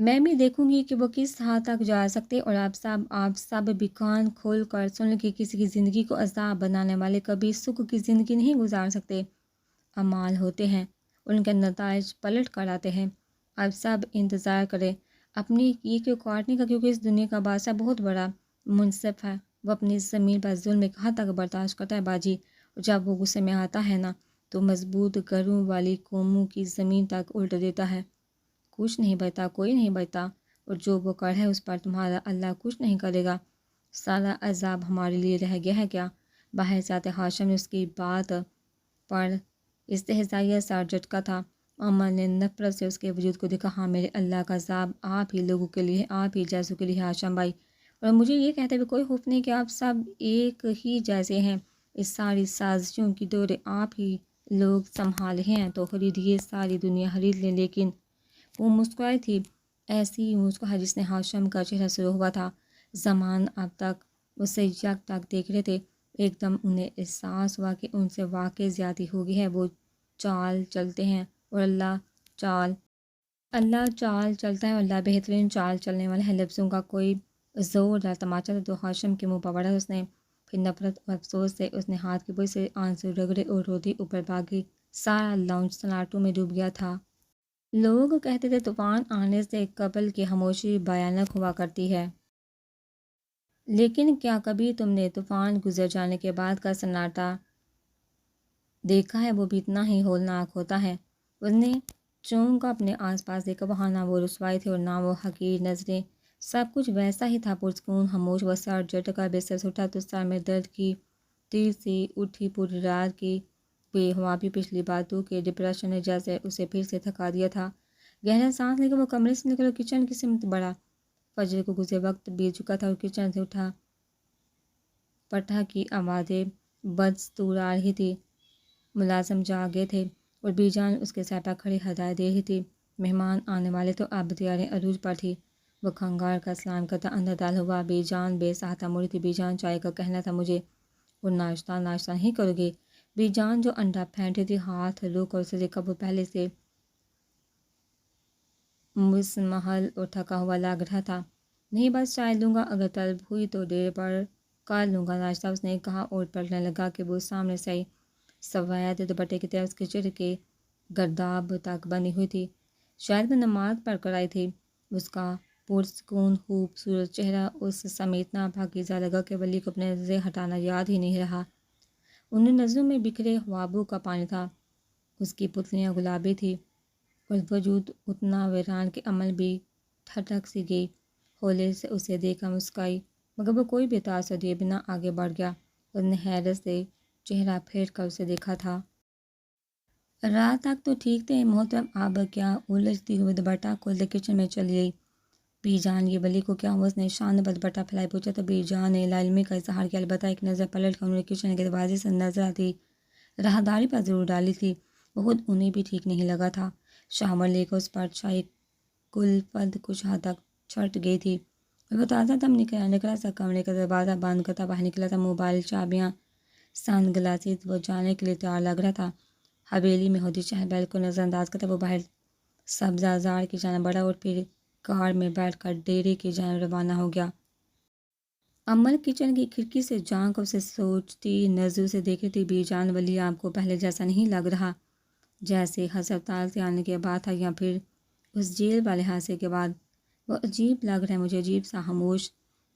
میں بھی دیکھوں گی کہ وہ کس حد تک جا سکتے، اور آپ سب بھی کان کھول کر سن لیں کہ کسی کی زندگی کو عذاب بنانے والے کبھی سکھ کی زندگی نہیں گزار سکتے۔ اعمال ہوتے ہیں، ان کے نتائج پلٹ کر آتے ہیں۔ آپ سب انتظار کریں اپنی یہ کو کاٹنے کا، کیونکہ اس دنیا کا بادشاہ بہت بڑا منصف ہے۔ وہ اپنی زمین پر ظلم کہاں تک برداشت کرتا ہے باجی، اور جب وہ غصے میں آتا ہے نا تو مضبوط گھروں والی قوموں کی زمین تک الٹ دیتا ہے۔ کچھ نہیں بچتا، کوئی نہیں بچتا، اور جو وہ کر ہے اس پر تمہارا اللہ کچھ نہیں کرے گا۔ سارا عذاب ہمارے لیے رہ گیا ہے کیا؟ باہر سے آتے ہاشم نے اس کی بات پر استہزائیہ سا جھٹکا تھا۔ عمر نے نفرت سے اس کے وجود کو دیکھا۔ ہاں، میرے اللہ کا عذاب آپ ہی لوگوں کے لیے، آپ ہی جیسوں کے لیے ہاشم بھائی، اور مجھے یہ کہتے ہوئے کوئی خوف نہیں کہ آپ سب ایک ہی جیسے ہیں۔ اس ساری سازشوں کی ڈوریں آپ ہی لوگ سنبھالے ہیں تو خریدیے، ساری دنیا خرید لیں۔ لیکن وہ مسکرائی تھی، ایسی مسکراہٹ جس نے ہاشم کا چہرہ سرخ ہوا تھا۔ زمان اب تک اسے یک تک دیکھ رہے تھے، ایک دم انہیں احساس ہوا کہ ان سے واقعی زیادتی ہو گئی ہے۔ وہ چال چلتے ہیں اور اللہ چال چلتا ہے، اور اللہ بہترین چال چلنے والا ہے۔ لفظوں کا کوئی زوردار تماچا تھا تو ہاشم کے منہ پر پڑا۔ اس نے پھر نفرت اور افسوس سے اس نے ہاتھ کی پوچھ سے آنسو رگڑے اور روتی اوپر بھاگی۔ سارا لاؤنج سناٹوں میں ڈوب گیا تھا۔ لوگ کہتے تھے طوفان آنے سے قبل کی خاموشی بھیانک ہوا کرتی ہے، لیکن کیا کبھی تم نے طوفان گزر جانے کے بعد کا سناٹا دیکھا ہے؟ وہ بھی اتنا ہی ہولناک ہوتا ہے۔ اس نے چونکہ اپنے آس پاس دیکھا، وہاں نہ وہ رسوائی تھی اور نہ وہ حقیر نظریں، سب کچھ ویسا ہی تھا، پرسکون خاموش۔ وہ سر جھٹ کر بستر سے اٹھا تو سر میں درد کی تیر سی اٹھی۔ پوری رات کی بے خوابی، پچھلی باتوں کے ڈپریشن نے جیسے اسے پھر سے تھکا دیا تھا۔ گہرا سانس لے کر وہ کمرے سے نکل اور کچن کی سمت بڑھا۔ فجر کو گزرے وقت بیت چکا تھا اور کچن سے اٹھا پٹھا کی آوازیں بدستور آ رہی تھی۔ ملازم جاگ گئے تھے اور بی جان اس کے سر پر کھڑی ہدایت دے رہی تھی۔ مہمان آنے والے تو اب تیاریں عروج پر تھی۔ وہ کھنگار کا سلام کرتا اندر داخل ہوا۔ بی جان بے ساختہ مڑی تھی۔ بی جان، چائے کا کہنا تھا مجھے۔ اور ناشتہ نہیں کرو گے؟ بی جان جو انڈا پھینٹ رہی تھی ہاتھ روک اور اسے دیکھا۔ وہ پہلے سے مسمحل اور تھکا ہوا لگ رہا تھا۔ نہیں، بس چائے لوں گا، اگر طلب ہوئی تو دیر پر کر لوں گا ناشتہ، اس نے کہا اور پلٹنے لگا کہ وہ سامنے سے سفید دوپٹے کی طرح اس کے چہرے کے گرداب تک بنی ہوئی تھی۔ شاید وہ نماز پڑھ کر آئی تھی۔ اس کا پرسکون خوبصورت چہرہ اس سمیتنا پاکیزہ لگا کہ ولی کو اپنے نظریں ہٹانا یاد ہی نہیں رہا۔ ان نظروں میں بکھرے خوابوں کا پانی تھا۔ اس کی پتلیاں گلابی تھی اور وجود اتنا ویران کہ عمل بھی ٹھٹک سی گئی۔ ہولے سے اسے دیکھا، مسکرائی، مگر وہ کوئی بھی تاثر دیے بنا آگے بڑھ گیا۔ اس نے حیرت سے چہرہ پھیر کر اسے دیکھا تھا۔ رات تک تو ٹھیک تھے محترم، اب کیا؟ الجھتی ہوئی دوپٹہ کھولتے کچن میں چلی گئی۔ بی جان، یہ ولی کو کیا ہوا؟ اس نے شان پر دوپٹہ پھیلائے پوچھا تو بی جان نے لاعلمی کا اظہار کیا۔ البتہ ایک نظر پلٹ کر انہوں نے کچن کے دروازے سے نظر آتی راہداری پر ضرور ڈالی تھی۔ وہ خود انہیں بھی ٹھیک نہیں لگا تھا۔ شاور لے کر اس پر چھائی کلفت کچھ حد تک چھٹ گئی تھی اور وہ تازہ دم نکلا سا کمرے کا دروازہ بند کرتا باہر نکلا تھا۔ موبائل، چابیاں، سن گلاسز، وہ جانے کے لیے تیار لگ رہا تھا۔ حویلی میں ہوتی چہل پہل کو نظر انداز کرتا وہ باہر سبزہ زار کی جانب بڑھا اور پھر کار میں بیٹھ کر ڈیرے کی جانب روانہ ہو گیا۔ عمل کچن کی کھڑکی سے جھانک کر اسے سوچتی نظروں سے دیکھ رہی تھی۔ بی جان، ولی آپ کو پہلے جیسا نہیں لگ رہا، جیسے ہسپتال سے آنے کے بعد تھا یا پھر اس جیل والے حادثے کے بعد۔ وہ عجیب لگ رہا ہے مجھے، عجیب سا خاموش۔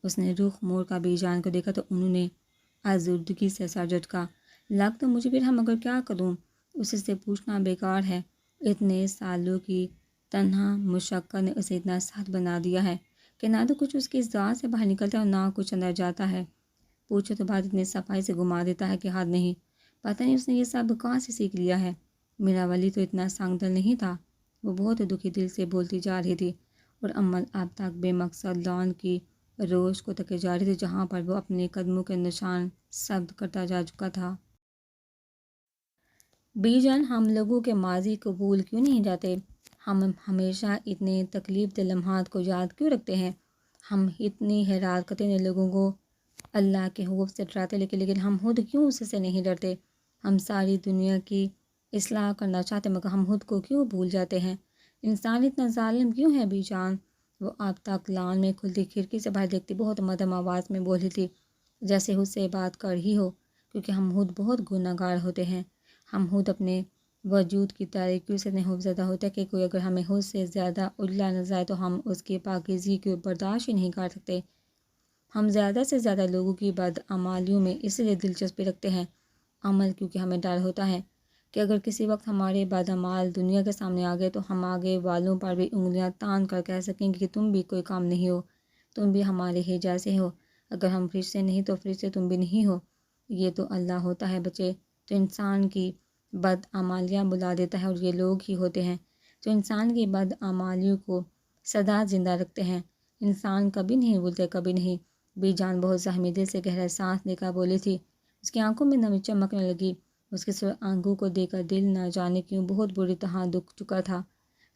اس نے رخ موڑ کر بی جان کو دیکھا تو انہوں نے آزردگی سے سر جھٹکا۔ لگ تو مجھے بھی رہا، مگر کیا کروں؟ اسے سے پوچھنا بیکار ہے۔ اتنے سالوں کی تنہا مشقت نے اسے اتنا سخت بنا دیا ہے کہ نہ تو کچھ اس کی ذات سے باہر نکلتا ہے اور نہ کچھ اندر جاتا ہے۔ پوچھو تو بات اتنی صفائی سے گما دیتا ہے کہ حد نہیں۔ پتہ نہیں اس نے یہ سب کہاں سے سیکھ لیا ہے۔ میرا ولی تو اتنا سنگ دل نہیں تھا۔ وہ بہت دکھی دل سے بولتی جا رہی تھی اور عمل اب تک بے مقصد لان کی روش کو تکے جا رہی تھی جہاں پر وہ اپنے قدموں کے نشان ثبت کرتا جا چکا تھا۔ بی جان، ہم لوگوں کے ماضی کو بھول کیوں نہیں جاتے؟ ہم ہمیشہ اتنے تکلیف دہ لمحات کو یاد کیوں رکھتے ہیں؟ ہم اتنی حیرات کرتے ہیں لوگوں کو اللہ کے خوف سے ڈراتے، لیکن ہم خود کیوں اس سے نہیں ڈرتے؟ ہم ساری دنیا کی اصلاح کرنا چاہتے مگر ہم خود کو کیوں بھول جاتے ہیں؟ انسان اتنا ظالم کیوں ہے بی جان؟ وہ اب تک لان میں کھلتی کھڑکی سے باہر دیکھتی بہت مدھم آواز میں بولی تھی، جیسے خود سے بات کر رہی ہو، کیونکہ ہم خود بہت گناہ گار ہوتے ہیں۔ ہم خود اپنے وجود کی تاریکیوں سے اتنے خوفزدہ ہوتے ہیں کہ کوئی اگر ہمیں خود سے زیادہ اجلا نظر آئے تو ہم اس کی پاکیزگی کو برداشت ہی نہیں کر سکتے۔ ہم زیادہ سے زیادہ لوگوں کی بدعمالیوں میں اس لیے دلچسپی رکھتے ہیں، عمل کیونکہ ہمیں ڈر ہوتا ہے کہ اگر کسی وقت ہمارے بدعمال دنیا کے سامنے آ گئے تو ہم آگے والوں پر بھی انگلیاں تان کر کہہ سکیں گے کہ تم بھی کوئی کام نہیں ہو، تم بھی ہمارے ہی جیسے ہو، اگر ہم فرشتے نہیں تو فرشتے تم بھی نہیں ہو۔ یہ تو اللہ ہوتا ہے بچے، تو انسان کی بدعمالیاں بلا دیتا ہے، اور یہ لوگ ہی ہوتے ہیں جو انسان کی بدعمالیوں کو سدا زندہ رکھتے ہیں۔ انسان کبھی نہیں بھولتے، کبھی نہیں۔ بی جان بہت زخمی دل سے گہرا سانس لے کر بولی تھی۔ اس کی آنکھوں میں نمی چمکنے لگی۔ اس کی سرخ آنکھوں کو دیکھ کر دل نہ جانے کیوں بہت بری طرح دکھ چکا تھا،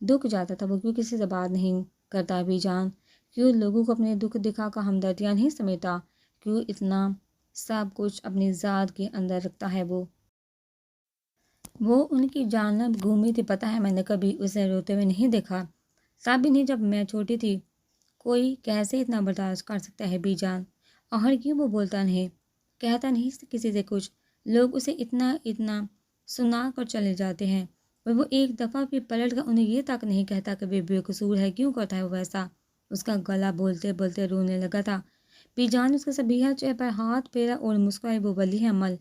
دکھ جاتا تھا۔ وہ کیوں کسی سے بات نہیں کرتا بی جان؟ کیوں لوگوں کو اپنے دکھ دکھا کر ہمدردیاں نہیں سمیٹا؟ کیوں اتنا سب کچھ اپنی ذات کے اندر رکھتا ہے؟ وہ ان کی جانب گھومی تھی۔ پتہ ہے میں نے کبھی اسے روتے ہوئے نہیں دیکھا، تب بھی نہیں جب میں چھوٹی تھی۔ کوئی کیسے اتنا برداشت کر سکتا ہے بی جان؟ اور کیوں وہ بولتا نہیں، کہتا نہیں کسی سے کچھ؟ لوگ اسے اتنا سنا کر چلے جاتے ہیں، اور وہ ایک دفعہ بھی پلٹ کر انہیں یہ تک نہیں کہتا کہ وہ بے قصور ہے، کیوں کرتا ہے وہ ویسا؟ اس کا گلا بولتے بولتے رونے لگا تھا۔ بی جان نے اس کے صبیحہ چہرے پر ہاتھ پھیرا اور مسکرائی۔ وہ ولی ہے عمل،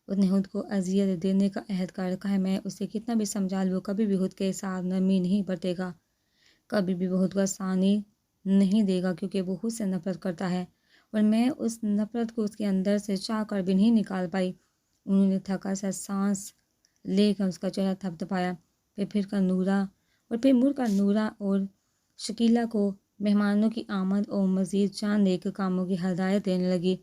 اس نے خود کو اذیت دینے کا عہد کر رکھا ہے۔ میں اسے کتنا بھی سمجھا لوں، وہ کبھی بھی خود کے ساتھ نرمی نہیں برتے گا، کبھی بھی وہ خود کو آسانی نہیں دے گا، کیونکہ وہ خود سے نفرت کرتا ہے، اور میں اس نفرت کو اس کے اندر سے چاہ کر بھی نہیں نکال پائی۔ انہوں نے تھکا سا سانس لے کر اس کا چہرہ تھپ تھپایا، پھر مڑ کر نورا اور شکیلا کو مہمانوں کی آمد اور مزید چاند ایک کاموں کی ہدایت دینے لگی۔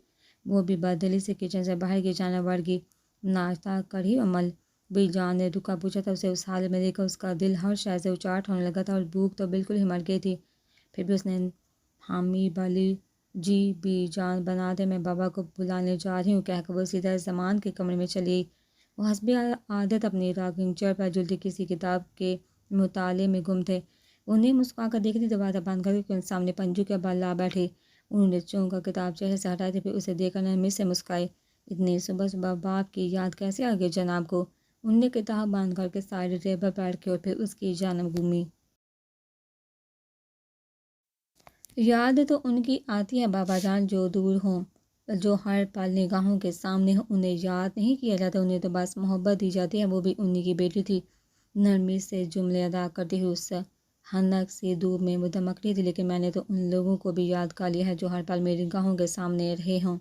وہ بھی بددلی سے کچن سے باہر کی جانب بڑھ گئی۔ ناشتہ کری عمل؟ بی جان نے رکا پوچھا تھا۔ اسے اس حالت میں دیکھ کر اس کا دل ہر شے سے اچاٹ ہونے لگا تھا، اور بھوک تو بالکل ہی مر گئی تھی۔ پھر بھی اس نے حامی بھلی جی بی جان بنا دے، میں بابا کو بلانے جا رہی ہوں کہہ کر وہ سیدھا زمان کے کمرے میں چلی گئی۔ وہ حسب عادت اپنی راکنگ چیئر پر جلدی کسی کتاب کے مطالعے میں گم تھے۔ انہیں مسکرا کر دیکھتی دروازہ بند کر کے سامنے پنجو کے بل لا بیٹھی۔ انہوں نے چونک کر کتاب چہرے سے ہٹائی تھی، پھر اسے دیکھ کر نرمی سے مسکرائی۔ اتنی صبح صبح باپ کی یاد کیسے آ گئی جناب کو؟ انہوں نے کتاب بند کر کے سائڈ ٹیبل پر رکھی اور پھر اس کی جانب گھومی۔ یاد تو ان کی آتی ہے بابا جان، جو دور ہوں، جو ہر پل نگاہوں کے سامنے ہوں، انہیں یاد نہیں کیا جاتا، انہیں تو بس محبت دی جاتی ہے۔ وہ بھی انہی کی بیٹی تھی۔ نرمی سے جملے ادا کرتی ہوئی اس حنک سی دھوپ میں وہ دمک رہی تھی، لیکن میں نے تو ان لوگوں کو بھی یاد کر لیا ہے جو ہر پل میری نگاہوں کے سامنے رہے ہوں۔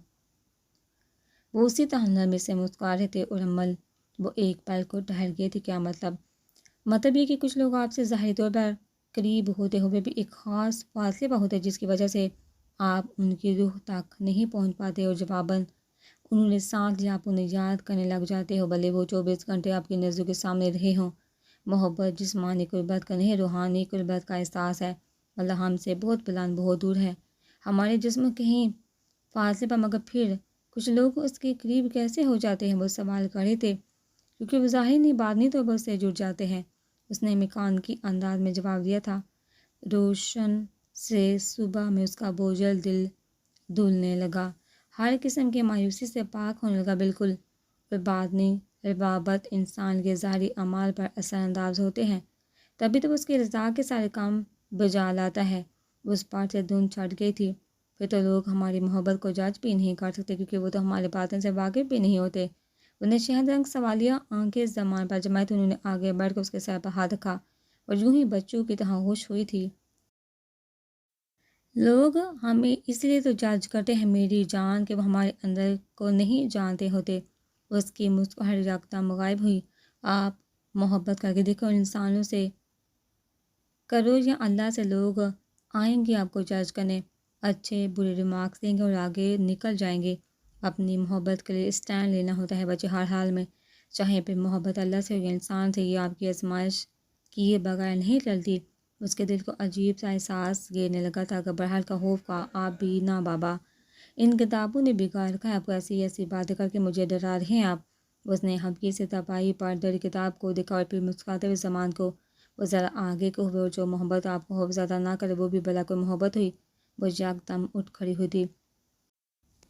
وہ اسی طرح نرمی سے مسکرا رہے تھے، اور عمل وہ ایک پل کو ٹھہر گئے تھے۔ کیا مطلب یہ کہ کچھ لوگ آپ سے ظاہری طور پر قریب ہوتے ہوئے بھی ایک خاص فاصلے پر ہوتے ہیں، جس کی وجہ سے آپ ان کی روح تک نہیں پہنچ پاتے، اور جواباً انہوں نے سانس لیا، آپ انہیں یاد کرنے لگ جاتے ہو، بھلے وہ 24 گھنٹے آپ کی نظروں کے سامنے رہے ہوں۔ محبت جسمانی قربت کا نہیں، روحانی قربت کا احساس ہے۔ اللہ ہم سے بہت بلند، بہت دور ہے، ہمارے جسم کہیں فاصلے پر، مگر پھر کچھ لوگ اس کے قریب کیسے ہو جاتے ہیں؟ وہ سوال کر رہے تھے، کیونکہ وہ ظاہر نہیں باطنی طور پر اس سے جڑ جاتے ہیں۔ اس نے مکان کی انداز میں جواب دیا تھا۔ روشن سے صبح میں اس کا بوجھل دل دھلنے لگا، ہر قسم کی مایوسی سے پاک ہونے لگا بالکل۔ اور باطنی ربابت انسان کے ظاہری اعمال پر اثر انداز ہوتے ہیں، تبھی تو اس کی رضا کے سارے کام بجا لاتا ہے۔ اس بات سے دھن چھٹ گئی تھی۔ پھر تو لوگ ہماری محبت کو جج بھی نہیں کر سکتے، کیونکہ وہ تو ہمارے باطن سے واقف بھی نہیں ہوتے۔ انہیں شہد رنگ سوالیہ آنکھیں زمان پر جمائی تھی۔ انہوں نے آگے بڑھ کر اس کے سر پر ہاتھ رکھا، اور یوں ہی بچوں کی طرح خوش ہوئی تھی۔ لوگ ہمیں اس لیے تو جج کرتے ہیں میری جان کہ وہ ہمارے اندر کو نہیں جانتے ہوتے۔ اس کی مسکراہٹ یکدم غائب ہوئی۔ آپ محبت کر کے دیکھو، انسانوں سے کرو یا اللہ سے، لوگ آئیں گے آپ کو جج کرنے، اچھے برے ریمارکس دیں گے اور آگے نکل جائیں گے۔ اپنی محبت کے لیے اسٹینڈ لینا ہوتا ہے بچے، ہر حال میں، چاہے پھر محبت اللہ سے ہو یا انسان سے۔ یہ آپ کی آزمائش کیے بغیر نہیں ٹلتی۔ اس کے دل کو عجیب سا احساس گھیرنے لگا تھا، گھبراہٹ کا، خوف کا۔ آپ بھی نہ بابا، ان کتابوں نے بگاڑ رکھا ہے آپ کو، ایسی ایسی باتیں کر کے مجھے ڈرا رہے ہیں آپ۔ اس نے ہلکی سے تپائی پر ڈری کتاب کو دیکھا اور پھر مسکراتے ہوئے زمان کو۔ وہ ذرا آگے کو ہوئے اور جو محبت آپ کو خوف زیادہ نہ کرے وہ بھی بلا کوئی محبت ہوئی۔ وہ یکدم اٹھ کھڑی ہوئی تھی۔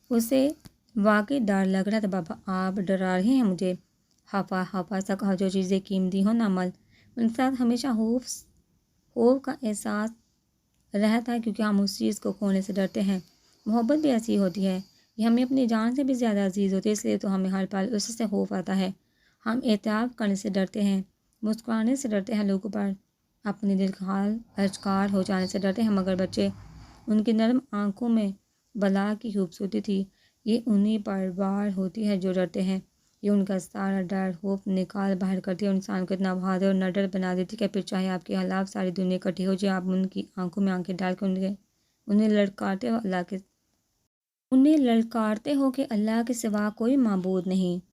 اسے واقعی ڈر لگ رہا تھا۔ بابا آپ ڈرا رہے ہیں مجھے، ہافا ہافا سا کہا۔ جو چیزیں قیمتی ہوں نا عمل، ان کے ساتھ ہمیشہ خوف کا احساس رہتا ہے کیونکہ ہم اس چیز کو کھونے سے ڈرتے ہیں۔ محبت بھی ایسی ہوتی ہے، یہ ہمیں اپنی جان سے بھی زیادہ عزیز ہوتی ہے، اس لیے تو ہمیں ہر پل اس سے خوف آتا ہے۔ ہم اعتراف کرنے سے ڈرتے ہیں، مسکرانے سے ڈرتے ہیں، لوگوں پر اپنے دل خال اشکار ہو جانے سے ڈرتے ہیں، مگر بچے، ان کی نرم آنکھوں میں بلا کی خوبصورتی تھی۔ یہ انہی پر وار ہوتی ہے جو ڈرتے ہیں، یہ ان کا سارا ڈر خوف نکال باہر کرتی ہے اور انسان کو اتنا بہادر اور نڈر بنا دیتی کہ پھر چاہے آپ کے خلاف ساری دنیا اکٹھی ہو جائے، آپ ان کی آنکھوں میں آنکھیں ڈال کے انہیں لڑکاتے ہو کہ اللہ کے سوا کوئی معبود نہیں۔